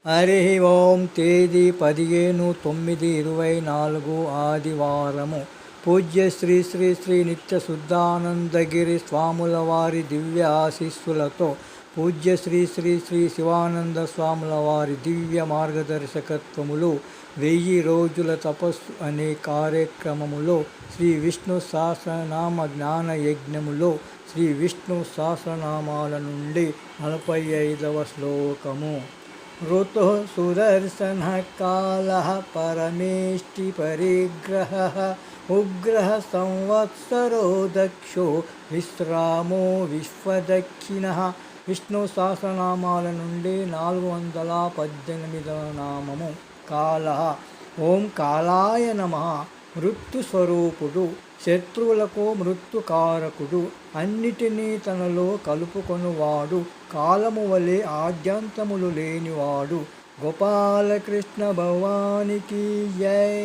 హరి ఓం. తేదీ 15/9/24 ఆదివారము. పూజ్య శ్రీ శ్రీ శ్రీ నిత్య శుద్ధానందగిరి స్వాముల వారి దివ్య ఆశీస్సులతో పూజ్య శ్రీ శ్రీ శ్రీ శివానంద స్వాముల వారి దివ్య మార్గదర్శకత్వములు 1000 రోజుల తపస్సు అనే కార్యక్రమములో శ్రీ విష్ణు సహస్రనామ జ్ఞాన యజ్ఞములో శ్రీ విష్ణు సహస్రనామాల నుండి 45వ శ్లోకము. ఋతుః సుదర్శనః కాలః పరమేష్టి పరిగ్రహः ఉగ్రః సంవత్సరో దక్షో విశ్రామో విశ్వదక్షిణః. విష్ణు సహస్రనామాల నుండి 418వ నామము కాలః. ఓం కాలాయ నమః. మృత్యు స్వరూపుడు, శత్రువులకు మృత్యుకారకుడు, అన్నిటినీ తనలో కలుపుకొనువాడు, కాలము వలె ఆద్యంతములు లేనివాడు. గోపాలకృష్ణ భగవానికి జై.